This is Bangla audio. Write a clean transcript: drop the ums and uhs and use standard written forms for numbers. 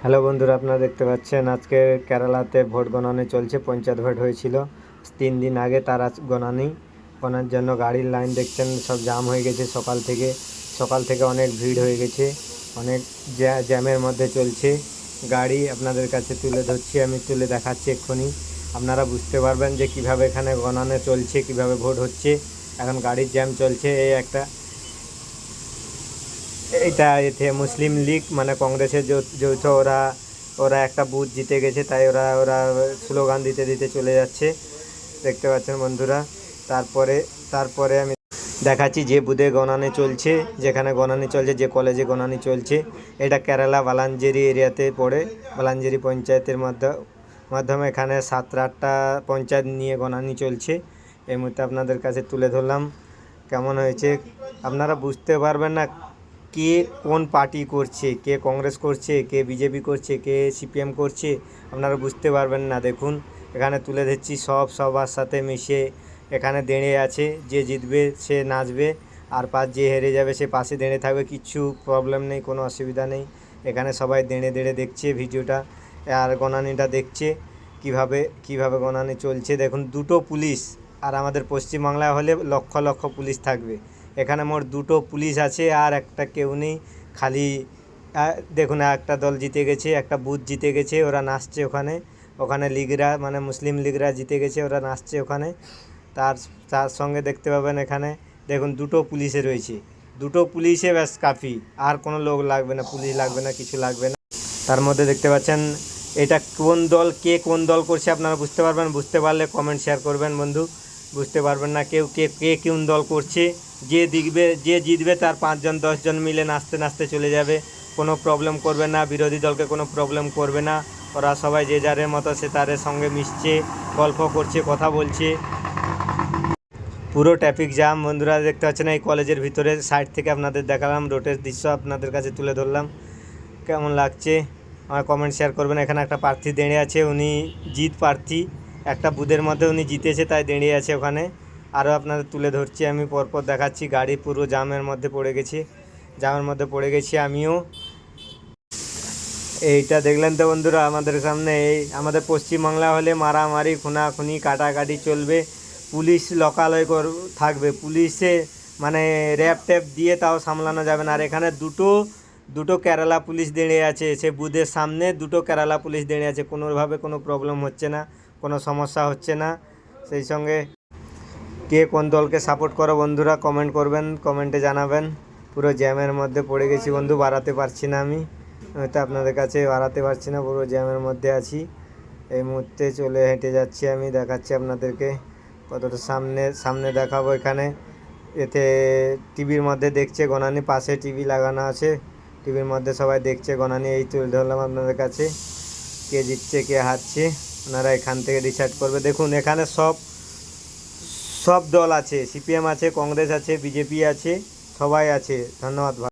হ্যালো বন্ধুরা, আপনারা দেখতে পাচ্ছেন আজকে কেরালাতে ভোট গণনা চলছে। পঞ্চায়েত ভোট হয়েছিল 3 দিন আগে, তার আজ গণার জন্য গাড়ির লাইন দেখছেন সব জাম হয়ে গেছে। সকাল থেকে অনেক ভিড় হয়ে গেছে, অনেক জ্যামের মধ্যে চলছে গাড়ি। আপনাদের কাছে তুলে ধরছি, আমি তুলে দেখাচ্ছি এক্ষুনি। আপনারা বুঝতে পারবেন যে কিভাবে এখানে গণনা চলছে, কিভাবে ভোট হচ্ছে। এখন গাড়ির জ্যাম চলছে। এতে মুসলিম লীগ মানে কংগ্রেসের যৌথ ওরা একটা বুথ জিতে গেছে, তাই ওরা স্লোগান দিতে দিতে চলে যাচ্ছে, দেখতে পাচ্ছেন বন্ধুরা। তারপরে আমি দেখাচ্ছি যে বুথে গণানি চলছে, যেখানে গণানি চলছে, যে কলেজে গণানি চলছে। এটা কেরালা বালাঞ্জেরি এরিয়াতে পড়ে, বালাঞ্জেরি পঞ্চায়েতের মাধ্যমে এখানে 7-8টা পঞ্চায়েত নিয়ে গণানি চলছে। এই মুহূর্তে আপনাদের কাছে তুলে ধরলাম। কেমন হয়েছে আপনারা বুঝতে পারবেন না কে কোন পার্টি করছে, কে কংগ্রেস করছে, কে বিজেপি করছে, কে সিপিএম করছে, আপনারা বুঝতে পারবেন না। দেখুন এখানে তুলে ধরছি, সবার সাথে মিশে এখানে দাঁড়িয়ে আছে। যে জিতবে সে নাচবে, আর যে হেরে যাবে সে পাশে দাঁড়িয়ে থাকবে। কিচ্ছু প্রবলেম নেই, কোনো অসুবিধা নেই। এখানে সবাই দাঁড়িয়ে দেখছে ভিডিওটা, আর গণানিটা দেখছে কিভাবে গণানি চলছে। দেখুন দুটো পুলিশ, আর আমাদের পশ্চিমবাংলায় হলে লক্ষ লক্ষ পুলিশ থাকবে। এখানে মোট দুটো পুলিশ আছে, আর একটা কেউ নেই। খালি দেখুন একটা দল জিতে গেছে, একটা বুথ জিতে গেছে, ওরা নাচছে ওখানে লীগরা মানে মুসলিম লীগরা জিতে গেছে, ওরা নাচছে ওখানে। তার সঙ্গে দেখতে পাবেন এখানে দেখুন দুটো পুলিশে রয়েছে, দুটো পুলিশে ব্যাস কাফি, আর কোনো লোক লাগবে না, পুলিশ লাগবে না, কিছু লাগবে না। তার মধ্যে দেখতে পাচ্ছেন এটা কোন দল করছে আপনারা বুঝতে পারবেন। বুঝতে পারলে কমেন্ট শেয়ার করবেন বন্ধু। বুঝতে পারবেন না কেউ কে কোন দল করছে, যে জিতবে তার 5-10 জন মিলে নাচতে নাচতে চলে যাবে, কোনো প্রবলেম করবে না। বিরোধী দলকে কোনো প্রবলেম করবে না। ওরা সবাই যে যারের মতো সে তারের সঙ্গে মিশছে, গল্প করছে, কথা বলছে। পুরো ট্রাফিক জ্যাম বন্ধুরা, দেখতে পাচ্ছেন এই কলেজের ভিতরে। সাইড থেকে আপনাদের দেখালাম, রোডের দৃশ্য আপনাদের কাছে তুলে ধরলাম। কেমন লাগছে আমার কমেন্ট শেয়ার করবেন। এখানে একটা প্রার্থী দাঁড়িয়ে আছে, উনি প্রার্থী, একটা বুথের মধ্যে উনি জিতেছে, তাই দাঁড়িয়ে আছে ওখানে। আরও আপনাদের তুলে ধরছি, আমি পরপর দেখাচ্ছি। গাড়ি পুরো জামের মধ্যে পড়ে গেছি আমিও। এইটা দেখলেন তো বন্ধুরা, আমাদের সামনে আমাদের পশ্চিমবাংলা হলে মারামারি, খুনাখুনি, কাটাকাটি চলবে, পুলিশ লোকালয় থাকবে, পুলিশে মানে র্যাপ ট্যাপ দিয়ে তাও সামলানো যাবে না। আর এখানে দুটো কেরালা পুলিশ দাঁড়িয়ে আছে, সে বুথের সামনে দুটো কেরালা পুলিশ দাঁড়িয়ে আছে। কোনোভাবে কোনো প্রবলেম হচ্ছে না, কোনো সমস্যা হচ্ছে না। সেই সঙ্গে কে কোন দলকে সাপোর্ট করো বন্ধুরা কমেন্ট করবেন, কমেন্টে জানাবেন। পুরো জ্যামের মধ্যে পড়ে গেছি বন্ধু, বাড়াতে পারছি না আমি, হয়তো আপনাদের কাছে বাড়াতে পারছি না, পুরো জ্যামের মধ্যে আছি। এই মুহূর্তে হেঁটে যাচ্ছি, আমি দেখাচ্ছি আপনাদেরকে কতটা সামনে দেখাবো। এখানে এতে টিভির মধ্যে দেখছে গণানি, পাশে টিভি লাগানো আছে, টিভির মধ্যে সবাই দেখছে গণানি। এই তুলে ধরলাম আপনাদের কাছে, কে জিতছে কে হারছে ওনারা এখান থেকে ডিসাইড করবে। দেখুন এখানে সব দল আছে, সিপিএম আছে, কংগ্রেস আছে, বিজেপি আছে, সবাই আছে। ধন্যবাদ ভাই।